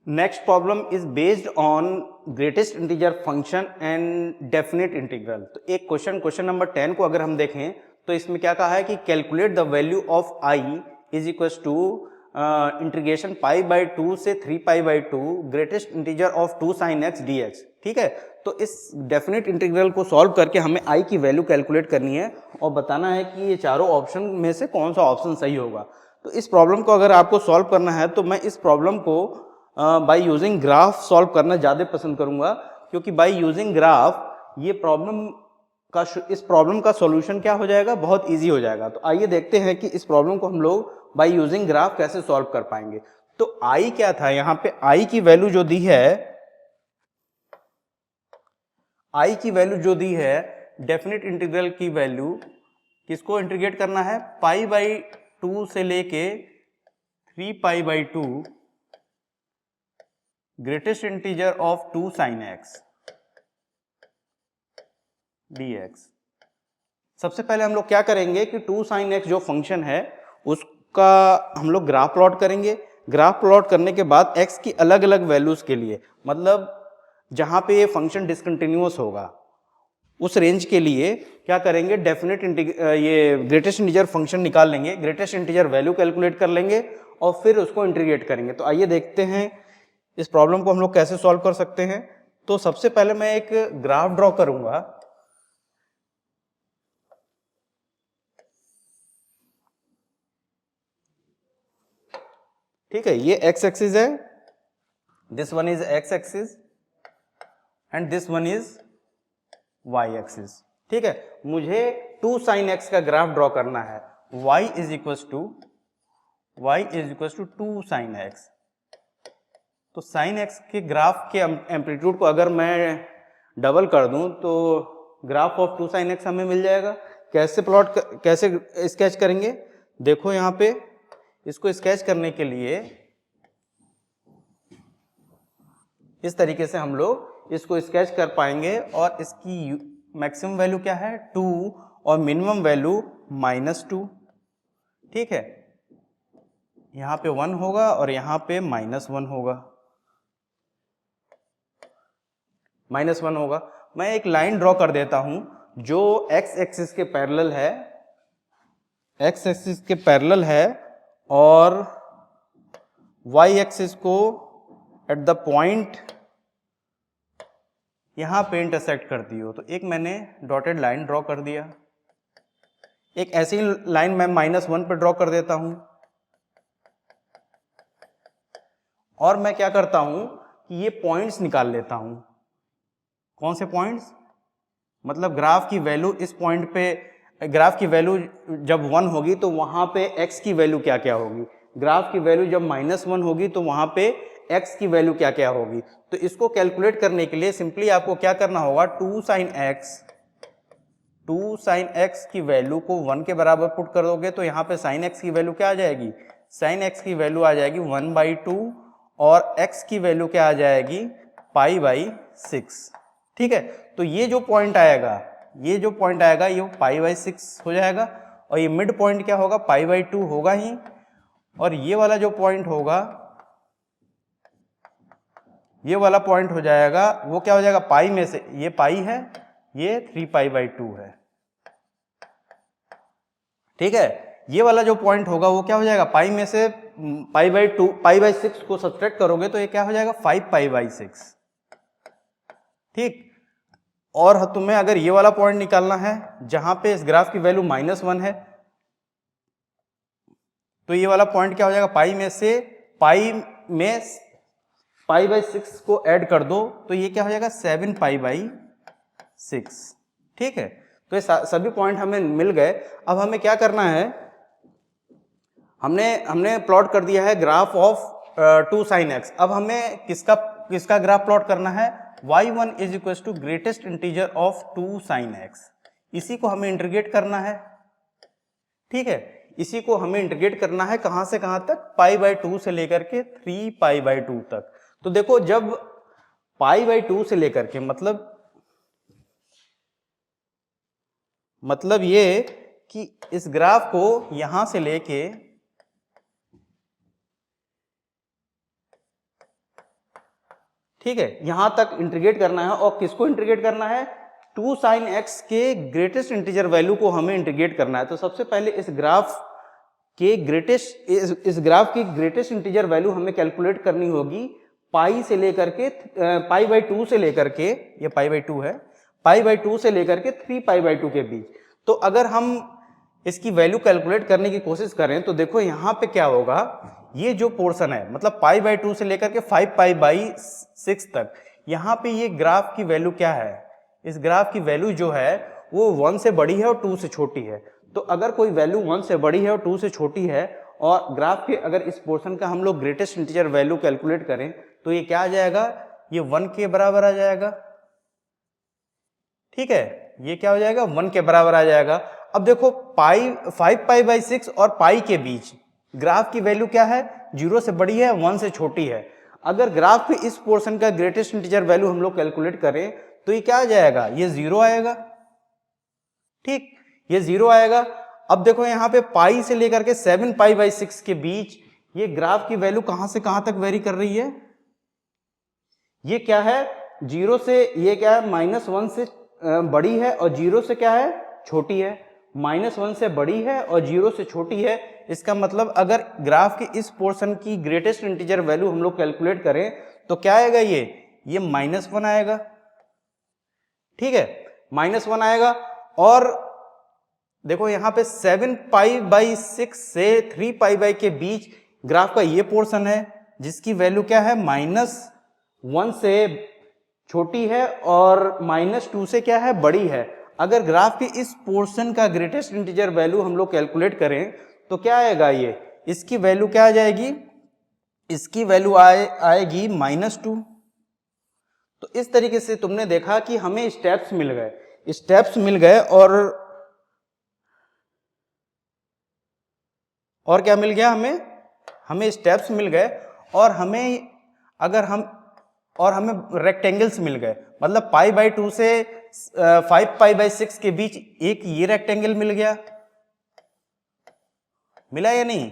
Next problem is based on greatest integer function and definite integral. तो एक question number 10 को अगर हम देखें तो इसमें क्या कहा है कि calculate the value of I is equal to integration pi by 2 से 3 pi by 2 greatest integer of 2 sine x d x. ठीक है, तो इस डेफिनेट इंटीग्रल को सॉल्व करके हमें आई की वैल्यू कैलकुलेट करनी है और बताना है कि ये चारों ऑप्शन में से कौन सा ऑप्शन सही होगा। तो इस प्रॉब्लम को अगर आपको सॉल्व करना है तो मैं इस प्रॉब्लम को बाय यूजिंग ग्राफ सॉल्व करना ज़्यादा पसंद करूंगा, क्योंकि बाय यूजिंग ग्राफ ये इस प्रॉब्लम का सॉल्यूशन क्या हो जाएगा, बहुत इजी हो जाएगा। तो आइए देखते हैं कि इस प्रॉब्लम को हम लोग बाय यूजिंग ग्राफ कैसे सॉल्व कर पाएंगे। तो आई क्या था, यहाँ पे आई की वैल्यू जो दी है, आई की वैल्यू जो दी है डेफिनेट इंटीग्रल की वैल्यू किसको इंटीग्रेट करना है, पाई बाई 2 से लेके 3 pi by 2 greatest integer of 2 sine x dx। सबसे पहले हम लोग क्या करेंगे कि 2 साइन एक्स जो फंक्शन है उसका हम लोग ग्राफ प्लॉट करेंगे। ग्राफ प्लॉट करने के बाद x की अलग अलग वैल्यूज के लिए, मतलब जहां पे ये फंक्शन डिसकंटिन्यूअस होगा उस रेंज के लिए क्या करेंगे, ये ग्रेटेस्ट इंटीजर फंक्शन निकाल लेंगे, ग्रेटेस्ट इंटीजर वैल्यू कैलकुलेट कर लेंगे और फिर उसको इंटीग्रेट करेंगे। तो आइए देखते हैं इस प्रॉब्लम को हम लोग कैसे सॉल्व कर सकते हैं। तो सबसे पहले मैं एक ग्राफ ड्रॉ करूंगा। ठीक है, ये x एक्सिस है, this one is x axis and this one is y axis. ठीक है, मुझे 2 साइन x का ग्राफ ड्रॉ करना है। y is equal to 2 sine x। तो साइन x के ग्राफ के एम्पलीट्यूड को अगर मैं डबल कर दूं तो ग्राफ ऑफ 2 साइन x हमें मिल जाएगा। कैसे स्केच करेंगे, देखो यहाँ पे इसको स्केच करने के लिए इस तरीके से हम लोग इसको स्केच कर पाएंगे। और इसकी मैक्सिमम वैल्यू क्या है, 2 और मिनिमम वैल्यू -2। ठीक है, यहाँ पे 1 होगा और यहाँ पे -1 होगा, -1 होगा। मैं एक लाइन ड्रॉ कर देता हूं जो x एक्सिस के पैरेलल है, x एक्सिस के पैरेलल है और y एक्सिस को एट द पॉइंट यहां पे इंटरसेक्ट करती हो। तो एक मैंने डॉटेड लाइन ड्रॉ कर दिया, एक ऐसी लाइन मैं -1 पे ड्रॉ कर देता हूं। और मैं क्या करता हूं कि ये पॉइंट्स निकाल लेता हूं। कौन से पॉइंट्स, मतलब ग्राफ की वैल्यू इस पॉइंट पे, ग्राफ की वैल्यू जब 1 होगी तो वहां पे x की वैल्यू क्या क्या होगी, ग्राफ की वैल्यू जब -1 होगी तो वहां पे x की वैल्यू क्या क्या होगी। तो इसको कैलकुलेट करने के लिए सिंपली आपको क्या करना होगा, 2 साइन x की वैल्यू को 1 के बराबर पुट कर दोगे तो यहाँ पे साइन x की वैल्यू क्या आ जाएगी, साइन x की वैल्यू आ जाएगी 1/2 और x की वैल्यू क्या आ जाएगी, π/6। ठीक है, तो ये जो पॉइंट आएगा ये π/6 हो जाएगा और ये मिड पॉइंट क्या होगा, π/2 होगा ही। और ये वाला जो पॉइंट होगा, ये वाला पॉइंट हो जाएगा, वो क्या हो जाएगा, पाई में से ये पाई है, ये 3π/2 है। ठीक है, ये वाला जो पॉइंट होगा वो क्या हो जाएगा, पाई में से π/6 को सब्ट्रैक्ट करोगे तो ये क्या हो जाएगा, 5π/6। ठीक, और तुम्हें अगर ये वाला पॉइंट निकालना है जहां पे इस ग्राफ की वैल्यू -1 है, तो ये वाला पॉइंट क्या हो जाएगा, पाई में से π/6 को ऐड कर दो तो ये क्या हो जाएगा, 7π/6। ठीक है, तो ये सभी पॉइंट हमें मिल गए। अब हमें क्या करना है, हमने प्लॉट कर दिया है ग्राफ ऑफ 2 साइन x। अब हमें किसका ग्राफ प्लॉट करना है, y1 is equal to greatest integer of 2 sine x। इसी को हमें इंटीग्रेट करना है। ठीक है, इसी को हमें इंटीग्रेट करना है कहां से कहां तक, π/2 से लेकर के 3π/2 तक। तो देखो जब π/2 से लेकर के मतलब ये कि इस ग्राफ को यहां से लेके ठीक है, यहां तक इंटीग्रेट करना है। और किसको इंटीग्रेट करना है? 2 sin x के ग्रेटेस्ट इंटीजर वैल्यू को हमें इंटीग्रेट करना है। तो सबसे पहले इस ग्राफ की ग्रेटेस्ट इंटीजर वैल्यू हमें कैलकुलेट करनी होगी पाई से लेकर के पाई बाई 2 से लेकर के, ये पाई बाई 2 है, पाई बाई 2 से लेकर के 3 पाई बाई 2 के बीच। तो अगर हम इसकी वैल्यू कैलकुलेट करने की कोशिश करें तो देखो यहां पे क्या होगा, ये जो पोर्शन है मतलब पाई बाई 2 से लेकर के 5 पाई बाई 6 तक, यहां पे ये ग्राफ की वैल्यू क्या है? इस ग्राफ की वैल्यू जो है वो 1 से बड़ी है और 2 से छोटी है। तो अगर कोई वैल्यू 1 से बड़ी है और 2 से छोटी है और ग्राफ के अगर इस पोर्शन का हम लोग ग्रेटेस्ट इंटीजर वैल्यू कैलकुलेट करें तो ये क्या आ जाएगा? ये 1 के बराबर आ जाएगा। ठीक है, ये क्या हो जाएगा? 1 के बराबर आ जाएगा। अब देखो 5 पाई बाई 6 और पाई के बीच ग्राफ की वैल्यू क्या है? 0 से बड़ी है, 1 से छोटी है। अगर ग्राफ के इस पोर्शन का ग्रेटेस्ट इंटीजर वैल्यू हम लोग कैलकुलेट करें तो ये क्या आ जाएगा? ये 0 आएगा। ठीक, ये 0 आएगा। अब देखो यहां पे पाई से लेकर के 7 पाई बाई 6 के बीच ये ग्राफ की वैल्यू कहां से कहां तक वेरी कर रही है? ये क्या है? 0 से ये क्या है? -1 से बड़ी है और 0 से क्या है? छोटी है। -1 से बड़ी है और 0 से छोटी है। इसका मतलब अगर ग्राफ के इस पोर्शन की ग्रेटेस्ट इंटीजर वैल्यू हम लोग कैलकुलेट करें तो क्या आएगा? ये -1 आएगा। ठीक है, -1 आएगा। और देखो यहां पे 7 पाई बाई 6 से 3 पाई बाई के बीच ग्राफ का ये पोर्शन है जिसकी वैल्यू क्या है? -1 से छोटी है और -2 से क्या है? बड़ी है। अगर ग्राफ के इस पोर्शन का ग्रेटेस्ट इंटीजर वैल्यू हम लोग कैलकुलेट करें तो क्या आएगा? ये इसकी वैल्यू क्या आ जाएगी? इसकी वैल्यू आएगी -2। तो इस तरीके से तुमने देखा कि हमें स्टेप्स मिल गए और क्या मिल गया? हमें स्टेप्स मिल गए और हमें रेक्टेंगल्स मिल गए। मतलब पाई बाई 2 से 5 पाई बाई 6 के बीच एक ये रेक्टेंगल मिल गया, मिला या नहीं?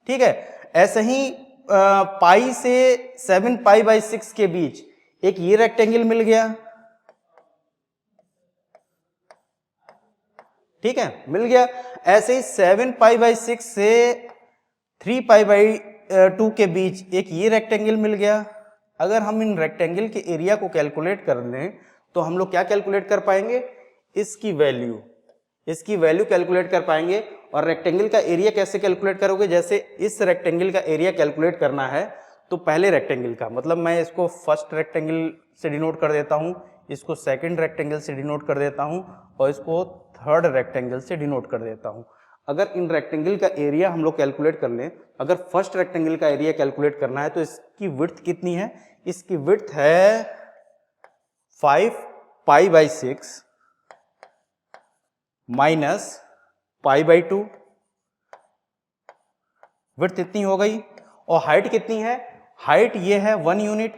ठीक है, ऐसे ही पाई से 7 पाई बाई 6 के बीच एक ये रेक्टेंगल मिल गया। ठीक है, मिल गया। ऐसे ही 7 पाई बाई 6 से 3 पाई बाई 2 के बीच एक ये रेक्टेंगल मिल गया। अगर हम इन रेक्टेंगल के एरिया को कैलकुलेट कर लें तो हम लोग क्या कैलकुलेट कर पाएंगे? इसकी वैल्यू कैलकुलेट कर पाएंगे। और रेक्टेंगल का एरिया कैसे कैलकुलेट करोगे? जैसे इस रेक्टेंगल का एरिया कैलकुलेट करना है तो पहले रेक्टेंगल का मतलब मैं इसको फर्स्ट रेक्टेंगल से डिनोट कर देता हूं, इसको सेकंड रेक्टेंगल से डिनोट कर देता हूं और इसको थर्ड रेक्टेंगल से डिनोट कर देता हूं। अगर इन रेक्टेंगल का एरिया हम लोग कैलकुलेट कर लें, अगर फर्स्ट रेक्टेंगल का एरिया कैलकुलेट करना है तो इसकी विड्थ कितनी है? इसकी विड्थ है 5 pi by 6 minus pi by 2, width इतनी हो गई। और हाइट कितनी है? हाइट ये है 1 यूनिट।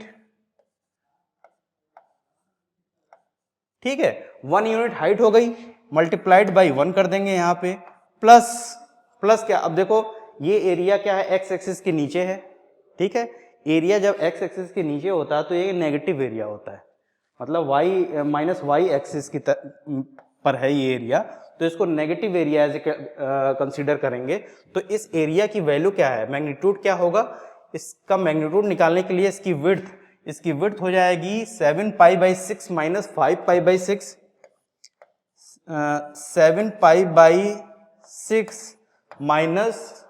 ठीक है, 1 यूनिट हाइट हो गई, मल्टीप्लाइड बाई 1 कर देंगे यहाँ पे, प्लस क्या? अब देखो ये एरिया क्या है? एक्स एक्सिस के नीचे है। ठीक है, एरिया जब एक्स एक्सिस के नीचे होता है तो ये नेगेटिव एरिया होता है, मतलब -y एक्सिस की पर है ये एरिया, तो इसको नेगेटिव एरिया एज कंसीडर करेंगे। तो इस एरिया की वैल्यू क्या है? मैग्नीट्यूड क्या होगा? इसका मैग्नीट्यूड निकालने के लिए इसकी विड्थ हो जाएगी 7 pi by 6 minus 5 pi by 6, 7 pi by 6 minus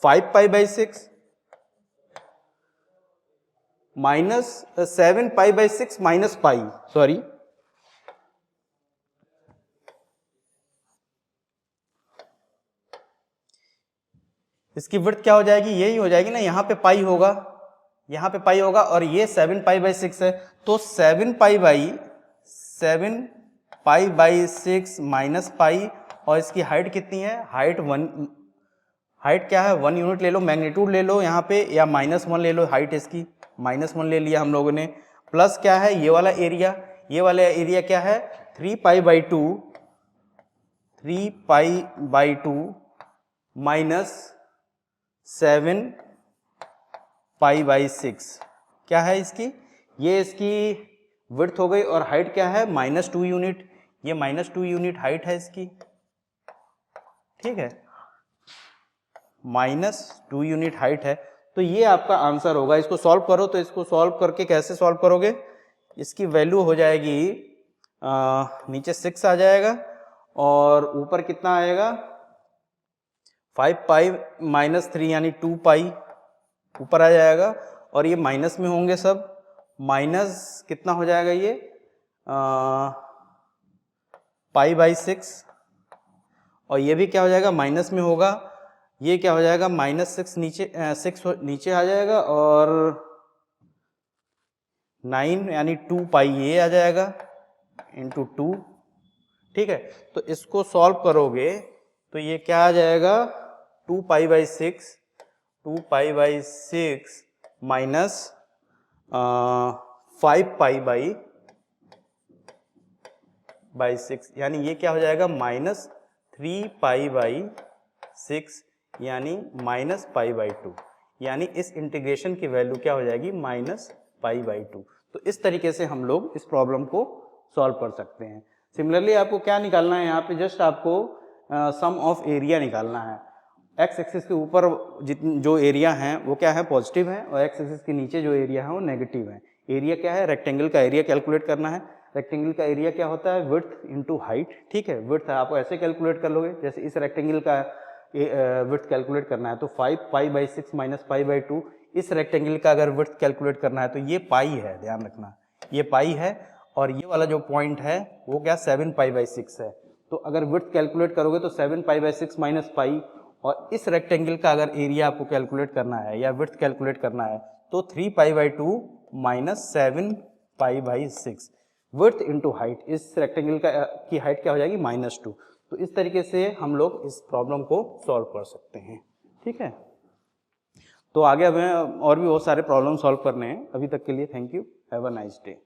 5 pi by 6 minus 7 pi by 6 minus pi, sorry, इसकी विड्थ क्या हो जाएगी? यही हो जाएगी ना, यहाँ पे पाई होगा और ये 7 पाई बाई 6 है, तो 7 पाई बाई 6 माइनस पाई, और इसकी हाइट कितनी है? हाइट क्या है? 1 यूनिट ले लो, मैग्नीट्यूड ले लो यहाँ पे, या -1 ले लो, हाइट इसकी -1 ले लिया हम लोगों ने। प्लस क्या है? ये वाला एरिया क्या है? 3 pi by 2 minus 7 pi by 6 क्या है इसकी, ये इसकी विड्थ हो गई और हाइट क्या है -2 यूनिट, ये -2 यूनिट हाइट है इसकी, ठीक है, -2 यूनिट हाइट है। तो ये आपका आंसर होगा। इसको सॉल्व करो, तो इसको सॉल्व करके कैसे सॉल्व करोगे, इसकी वैल्यू हो जाएगी नीचे 6 आ जाएगा और ऊपर कितना आएगा 5 पाई -3 यानी 2 पाई ऊपर आ जाएगा और ये माइनस में होंगे सब, माइनस कितना हो जाएगा ये पाई बाई 6 और ये भी क्या हो जाएगा माइनस में होगा, ये क्या हो जाएगा -6 नीचे 6 नीचे आ जाएगा और 9 यानी 2 पाई ये आ जाएगा इंटू 2, ठीक है। तो इसको सॉल्व करोगे तो ये क्या आ जाएगा 2 pi by 6, 2 pi by 6 minus 5 pi by 6 यानी ये क्या हो जाएगा -3 पाई बाई 6 यानी -पाई बाई 2, यानी इस इंटीग्रेशन की वैल्यू क्या हो जाएगी -पाई बाई 2। तो इस तरीके से हम लोग इस प्रॉब्लम को सॉल्व कर सकते हैं। सिमिलरली आपको क्या निकालना है, यहाँ पे जस्ट आपको सम ऑफ एरिया निकालना है। एक्स एक्सिस के ऊपर जो एरिया है वो क्या है पॉजिटिव है और एक्स एक्सिस के नीचे जो एरिया है वो नेगेटिव है। एरिया क्या है, रेक्टेंगल का एरिया कैलकुलेट करना है। रेक्टेंगल का एरिया क्या होता है विड्थ इंटू हाइट, ठीक है। विड्थ आप ऐसे कैलकुलेट कर लोगे, जैसे इस रेक्टेंगल का विड्थ कैलकुलेट करना है तो 5 pi by 6 minus pi by 2, इस रेक्टेंगल का अगर विड्थ कैलकुलेट करना है तो ये पाई है, ध्यान रखना ये पाई है और ये वाला जो पॉइंट है वो क्या 7 पाई बाई 6 है। तो अगर विड्थ कैलकुलेट करोगे तो 7 पाई बाई 6 माइनस पाई, और इस रेक्टेंगल का अगर एरिया आपको कैलकुलेट करना है या विड्थ कैलकुलेट करना है तो 3 pi by 2 minus 7 pi by 6 width into height, इस रेक्टेंगल की हाइट क्या हो जाएगी -2। तो इस तरीके से हम लोग इस प्रॉब्लम को सॉल्व कर सकते हैं, ठीक है। तो आगे हमें और भी बहुत सारे प्रॉब्लम सॉल्व करने हैं। अभी तक के लिए thank you, have a nice day.